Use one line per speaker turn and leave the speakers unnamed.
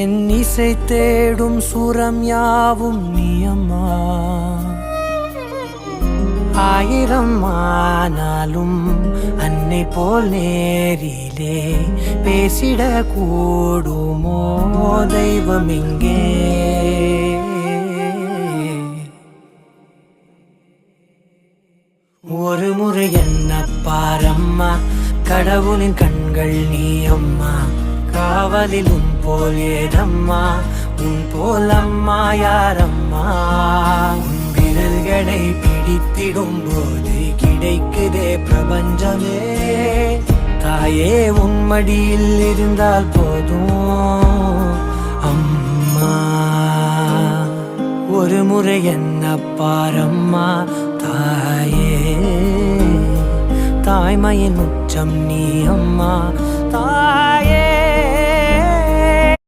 என் இசை தேடும் சுரம் யாவும் நீ அம்மா. ஆயிரம் ஆனாலும் அன்னை போல் நேரிலே பேசிட கூடுமோ தெய்வம் இங்கே. ஒரு முறை என்ன பாரம்மா, கடவுளின் கண்கள் நீ அம்மா. காவலில் உன் போல் ஏதம்மா, உன் போல் அம்மா யாரம்மா. உன் விரல்களை பிடித்திடும் போது கிடைக்குதே பிரபஞ்சமே. தாயே உன் மடியில் இருந்தால் போதும் அம்மா. ஒரு முறை என்ன பாரம்மா தாயே, தாய்மையின் உச்சம் நீ அம்மா.